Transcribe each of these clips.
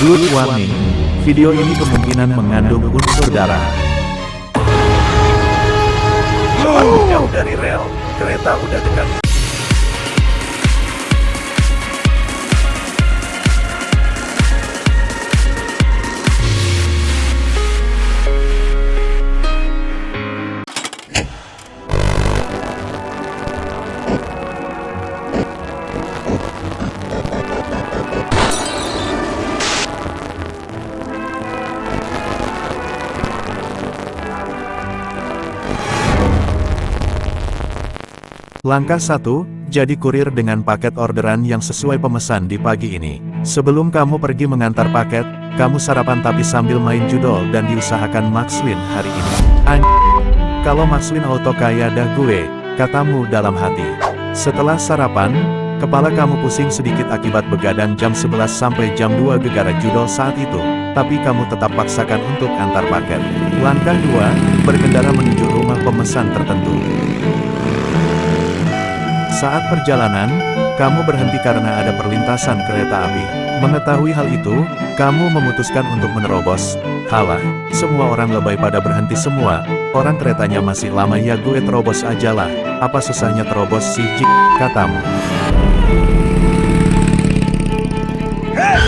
Good warning, video ini kemungkinan mengandung unsur darah. Jauh dari rel, kereta udah dekat. Langkah 1, jadi kurir dengan paket orderan yang sesuai pemesan di pagi ini. Sebelum kamu pergi mengantar paket, kamu sarapan tapi sambil main judol dan diusahakan Maxwin hari ini. Kalau Maxwin auto kaya dah gue, katamu dalam hati. Setelah sarapan, kepala kamu pusing sedikit akibat begadang jam 11 sampai jam 2 gegara judol saat itu, tapi kamu tetap paksakan untuk antar paket. Langkah 2, berkendara menuju rumah pemesan tertentu. Saat perjalanan, kamu berhenti karena ada perlintasan kereta api. Mengetahui hal itu, kamu memutuskan untuk menerobos. Halah, semua orang lebay pada berhenti semua. Orang keretanya masih lama ya gue terobos aja lah. Apa susahnya terobos sih katamu.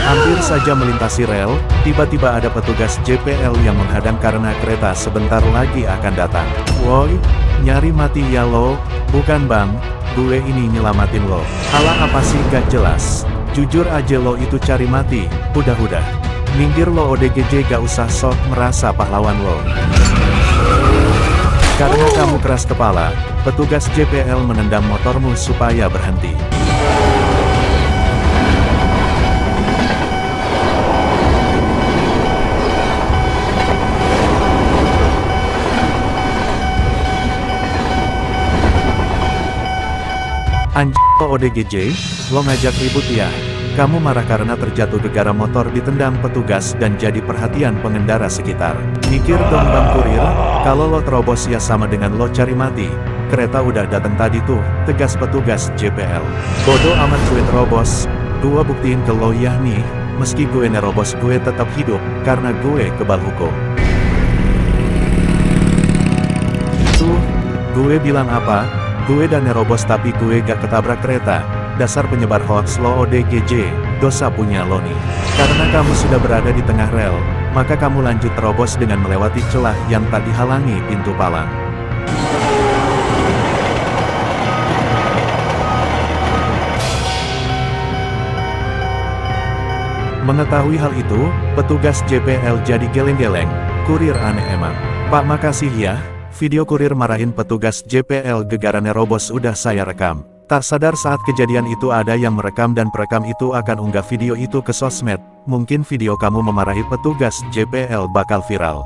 Hampir saja melintasi rel, tiba-tiba ada petugas JPL yang menghadang karena kereta sebentar lagi akan datang. Woi, nyari mati ya lo? Bukan bang, gue ini nyelamatin lo. Halah apa sih gak jelas? Jujur aja lo itu cari mati, udah. Minggir lo ODGJ gak usah sok merasa pahlawan lo. Karena kamu keras kepala, petugas JPL menendang motormu supaya berhenti. Anjing lo ODGJ, lo ngajak ribut ya? Kamu marah karena terjatuh gegara motor ditendang petugas dan jadi perhatian pengendara sekitar. Mikir dong bang kurir, kalau lo terobos ya sama dengan lo cari mati. Kereta udah dateng tadi tuh, tegas petugas JPL. Bodoh amat gue terobos, gue buktiin ke lo ya nih, meski gue nerobos gue tetap hidup, karena gue kebal hukum. Tuh, gue bilang apa? Gue dan nerobos tapi gue gak ketabrak kereta. Dasar penyebar hoax lo ODGJ, dosa punya lo nih. Karena kamu sudah berada di tengah rel, maka kamu lanjut terobos dengan melewati celah yang tak dihalangi pintu palang. Mengetahui hal itu, petugas JPL jadi geleng-geleng. Kurir aneh emang. Pak makasih ya. Video kurir marahin petugas JPL gegara nerobos udah saya rekam. Tak sadar saat kejadian itu ada yang merekam dan perekam itu akan unggah video itu ke sosmed. Mungkin video kamu memarahi petugas JPL bakal viral.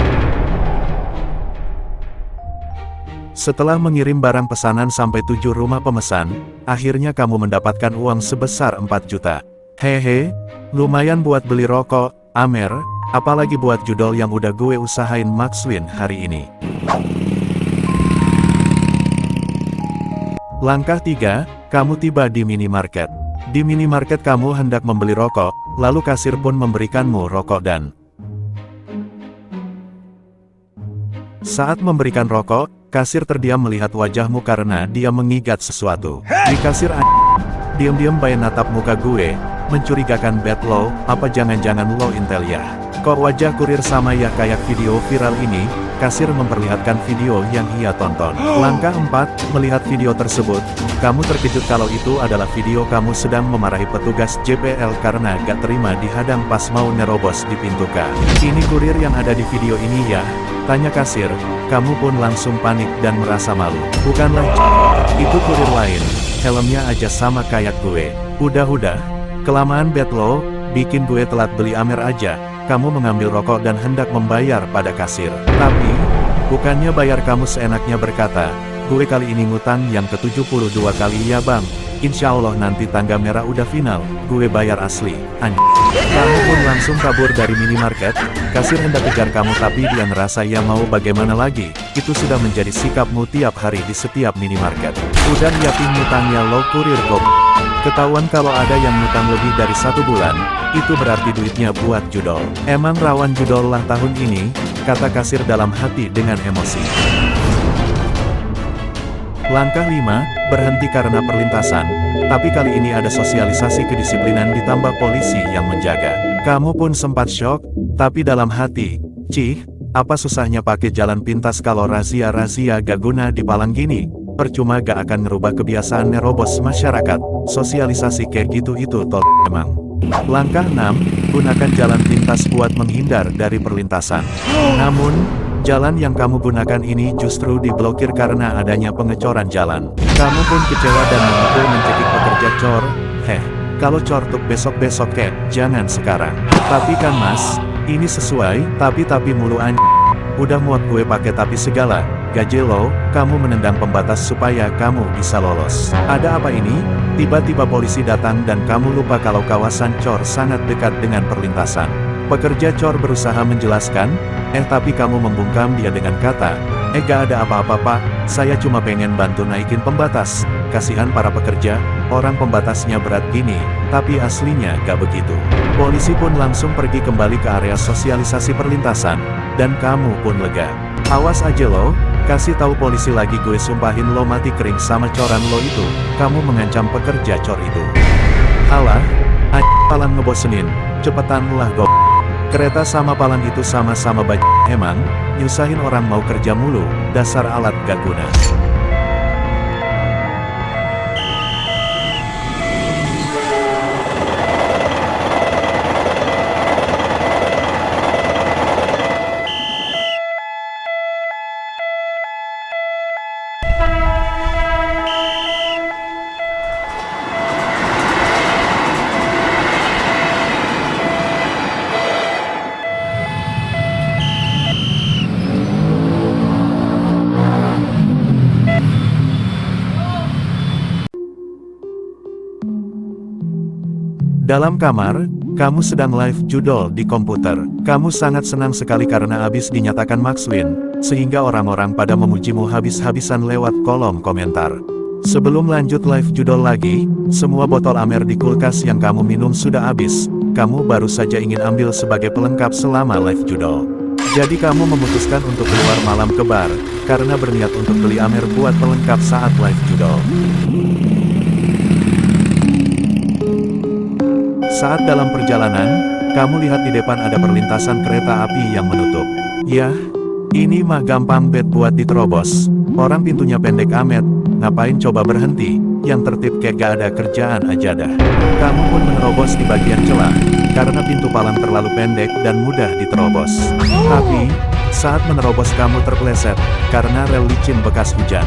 Setelah mengirim barang pesanan sampai 7 rumah pemesan, akhirnya kamu mendapatkan uang sebesar 4 juta. Hehe, lumayan buat beli rokok, Amer, apalagi buat judol yang udah gue usahain Maxwin hari ini. Langkah 3, kamu tiba di minimarket. Di minimarket kamu hendak membeli rokok, lalu kasir pun memberikanmu rokok dan saat memberikan rokok, kasir terdiam melihat wajahmu karena dia mengigat sesuatu. Di kasir diam-diam bayi natap muka gue, mencurigakan bet lo, apa jangan-jangan lo intel ya? Kok wajah kurir sama ya kayak video viral ini? Kasir memperlihatkan video yang ia tonton. Langkah 4, melihat video tersebut, kamu terkejut kalau itu adalah video kamu sedang memarahi petugas JPL karena gak terima dihadang pas mau nerobos di pintu K. Ini kurir yang ada di video ini ya? Tanya kasir, kamu pun langsung panik dan merasa malu. Bukanlah itu kurir lain, helmnya aja sama kayak gue. Udah, kelamaan bet lo, bikin gue telat beli Amer aja. Kamu mengambil rokok dan hendak membayar pada kasir. Tapi, bukannya bayar kamu seenaknya berkata, gue kali ini ngutang yang ke-72 kali ya bang. Insya Allah nanti tangga merah udah final, gue bayar asli. Anjir. Kamu pun langsung kabur dari minimarket, kasir hendak kejar kamu tapi dia ngerasa ya mau bagaimana lagi. Itu sudah menjadi sikapmu tiap hari di setiap minimarket. Udah nyiapin ngutangnya lo kurir kok. Ketahuan kalau ada yang ngutang lebih dari 1 bulan, itu berarti duitnya buat judol. Emang rawan judol lah tahun ini, kata kasir dalam hati dengan emosi. Langkah 5, berhenti karena perlintasan. Tapi kali ini ada sosialisasi kedisiplinan ditambah polisi yang menjaga. Kamu pun sempat syok, tapi dalam hati, cih, apa susahnya pakai jalan pintas kalau razia-razia gak guna di Palang gini? Percuma gak akan ngerubah kebiasaan nerobos masyarakat. Sosialisasi kayak gitu itu tol emang. Langkah 6, gunakan jalan pintas buat menghindar dari perlintasan. Namun, jalan yang kamu gunakan ini justru diblokir karena adanya pengecoran jalan. Kamu pun kecewa dan memukul mencekik pekerja cor. Kalau cor tuh besok-besok kek, jangan sekarang. Tapi kan mas, ini sesuai, tapi mulu udah muat gue pakai tapi segala. Gaje lo, kamu menendang pembatas supaya kamu bisa lolos. Ada apa ini? Tiba-tiba polisi datang dan kamu lupa kalau kawasan cor sangat dekat dengan perlintasan. Pekerja cor berusaha menjelaskan, tapi kamu membungkam dia dengan kata, gak ada apa-apa pak, saya cuma pengen bantu naikin pembatas. Kasihan para pekerja, orang pembatasnya berat gini, tapi aslinya gak begitu. Polisi pun langsung pergi kembali ke area sosialisasi perlintasan, dan kamu pun lega. Awas aja lo, kasih tahu polisi lagi gue sumpahin lo mati kering sama coran lo itu, kamu mengancam pekerja cor itu. Alah, palang ngebosenin, cepetan lah go. Kereta sama palang itu sama-sama emang, nyusahin orang mau kerja mulu, dasar alat gak guna. Dalam kamar, kamu sedang live judol di komputer. Kamu sangat senang sekali karena habis dinyatakan Max Win, sehingga orang-orang pada memujimu habis-habisan lewat kolom komentar. Sebelum lanjut live judol lagi, semua botol Amer di kulkas yang kamu minum sudah habis. Kamu baru saja ingin ambil sebagai pelengkap selama live judol. Jadi kamu memutuskan untuk keluar malam ke bar, karena berniat untuk beli Amer buat pelengkap saat live judol. Saat dalam perjalanan, kamu lihat di depan ada perlintasan kereta api yang menutup. Yah, ini mah gampang bet buat diterobos. Orang pintunya pendek amet, ngapain coba berhenti, yang tertib kayak gak ada kerjaan aja dah. Kamu pun menerobos di bagian celah, karena pintu palang terlalu pendek dan mudah diterobos. Tapi, saat menerobos kamu terpeleset, karena rel licin bekas hujan.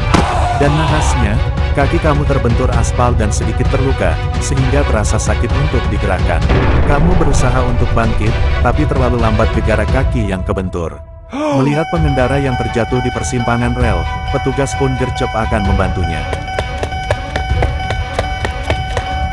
Dan nahasnya, kaki kamu terbentur aspal dan sedikit terluka, sehingga terasa sakit untuk digerakkan. Kamu berusaha untuk bangkit, tapi terlalu lambat gara-gara kaki yang kebentur. Melihat pengendara yang terjatuh di persimpangan rel, petugas pun gercep akan membantunya.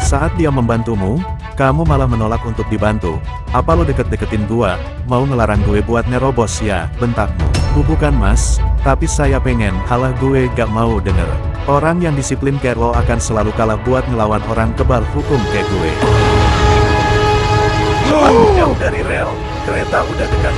Saat dia membantumu, kamu malah menolak untuk dibantu. Apa lo deket-deketin gua, mau ngelarang gue buat nerobos ya, bentakmu. Bukan mas, tapi saya pengen, halah gue gak mau denger. Orang yang disiplin kayak lo akan selalu kalah buat ngelawan orang kebal hukum kayak gue. Jauh dari rel, kereta udah dekat.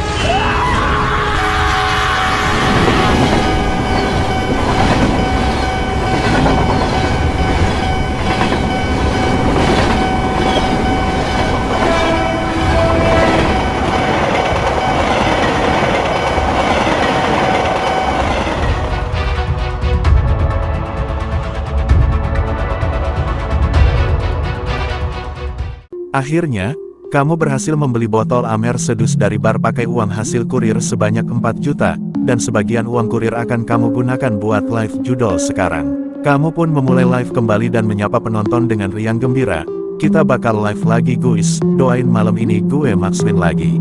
Akhirnya, kamu berhasil membeli botol Amer sedus dari bar pakai uang hasil kurir sebanyak 4 juta, dan sebagian uang kurir akan kamu gunakan buat live judol sekarang. Kamu pun memulai live kembali dan menyapa penonton dengan riang gembira. Kita bakal live lagi guys, doain malam ini gue Max Win lagi.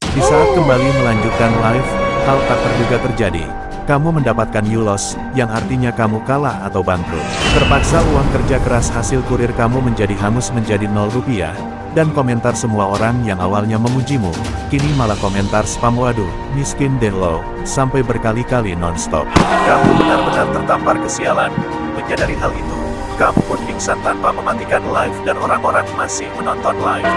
Di saat kembali melanjutkan live, hal tak terduga terjadi. Kamu mendapatkan you loss, yang artinya kamu kalah atau bangkrut. Terpaksa uang kerja keras hasil kurir kamu menjadi hangus menjadi 0 rupiah, dan komentar semua orang yang awalnya memujimu, kini malah komentar spam waduh, miskin deh lo, sampai berkali-kali non-stop. Kamu benar-benar tertampar kesialan. Menyadari hal itu, kamu pun pingsan tanpa mematikan live dan orang-orang masih menonton live.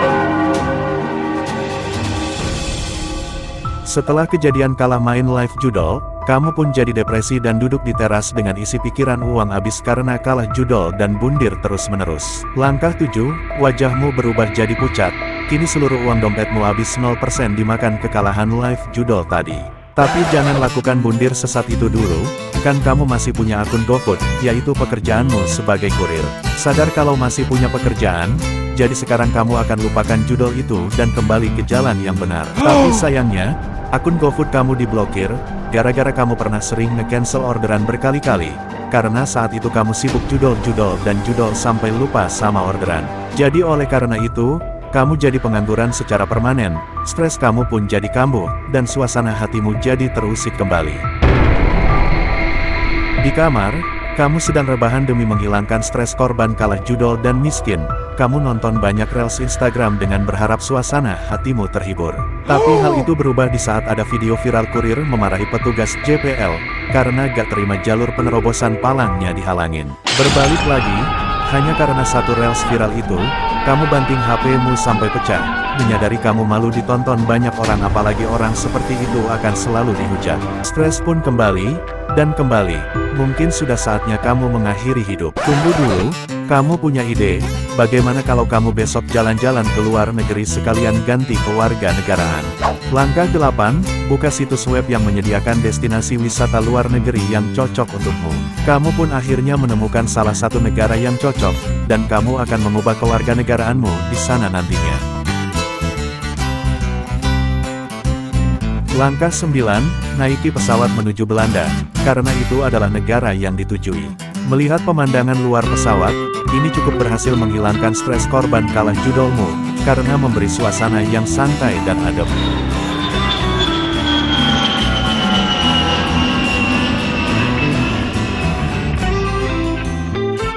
Setelah kejadian kalah main live judol, kamu pun jadi depresi dan duduk di teras dengan isi pikiran uang habis karena kalah judol dan bundir terus-menerus. Langkah 7, wajahmu berubah jadi pucat, kini seluruh uang dompetmu habis 0% dimakan kekalahan live judol tadi. Tapi jangan lakukan bundir sesat itu dulu, kan kamu masih punya akun GoFood, yaitu pekerjaanmu sebagai kurir. Sadar kalau masih punya pekerjaan, jadi sekarang kamu akan lupakan judol itu dan kembali ke jalan yang benar. Tapi sayangnya, akun GoFood kamu diblokir, gara-gara kamu pernah sering nge-cancel orderan berkali-kali, karena saat itu kamu sibuk judol-judol dan judol sampai lupa sama orderan. Jadi oleh karena itu, kamu jadi pengangguran secara permanen, stres kamu pun jadi kambuh, dan suasana hatimu jadi terusik kembali. Di kamar, kamu sedang rebahan demi menghilangkan stres korban kalah judol dan miskin. Kamu nonton banyak reels Instagram dengan berharap suasana hatimu terhibur. Tapi hal itu berubah di saat ada video viral kurir memarahi petugas JPL, karena gak terima jalur penerobosan palangnya dihalangin. Berbalik lagi, hanya karena satu reels viral itu, kamu banting HP-mu sampai pecah. Menyadari kamu malu ditonton banyak orang, apalagi orang seperti itu akan selalu dihujat. Stres pun kembali, dan kembali. Mungkin sudah saatnya kamu mengakhiri hidup. Tunggu dulu, kamu punya ide, bagaimana kalau kamu besok jalan-jalan ke luar negeri sekalian ganti kewarganegaraan. Langkah 8, buka situs web yang menyediakan destinasi wisata luar negeri yang cocok untukmu. Kamu pun akhirnya menemukan salah satu negara yang cocok, dan kamu akan mengubah kewarganegaraanmu di sana nantinya. Langkah 9, naiki pesawat menuju Belanda, karena itu adalah negara yang ditujui. Melihat pemandangan luar pesawat, ini cukup berhasil menghilangkan stres korban kalah judolmu, karena memberi suasana yang santai dan adem.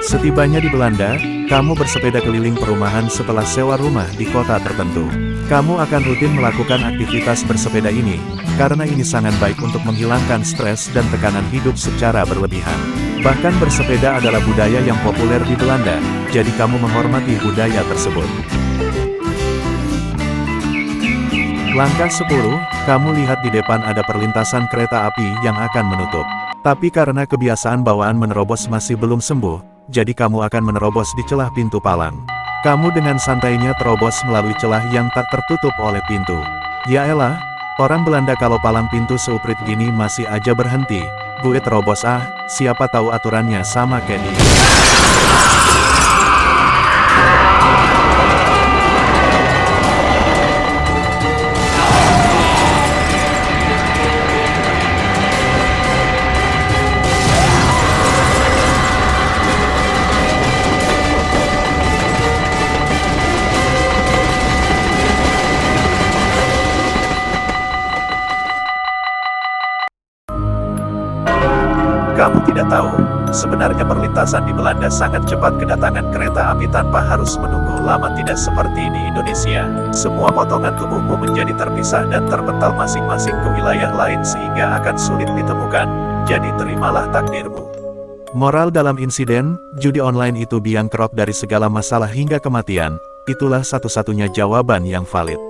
Setibanya di Belanda, kamu bersepeda keliling perumahan setelah sewa rumah di kota tertentu. Kamu akan rutin melakukan aktivitas bersepeda ini, karena ini sangat baik untuk menghilangkan stres dan tekanan hidup secara berlebihan. Bahkan bersepeda adalah budaya yang populer di Belanda, jadi kamu menghormati budaya tersebut. Langkah 10, kamu lihat di depan ada perlintasan kereta api yang akan menutup. Tapi karena kebiasaan bawaan menerobos masih belum sembuh, jadi kamu akan menerobos di celah pintu palang. Kamu dengan santainya terobos melalui celah yang tak tertutup oleh pintu. Ya elah, orang Belanda kalau palang pintu seuprit gini masih aja berhenti. Gue terobos ah, siapa tahu aturannya sama kayak dia. Kamu tidak tahu, sebenarnya perlintasan di Belanda sangat cepat. Kedatangan kereta api tanpa harus menunggu lama, tidak seperti di Indonesia. Semua potongan tubuhmu menjadi terpisah dan terpental masing-masing ke wilayah lain sehingga akan sulit ditemukan. Jadi terimalah takdirmu. Moral dalam insiden, judi online itu biang kerok dari segala masalah hingga kematian. Itulah satu-satunya jawaban yang valid.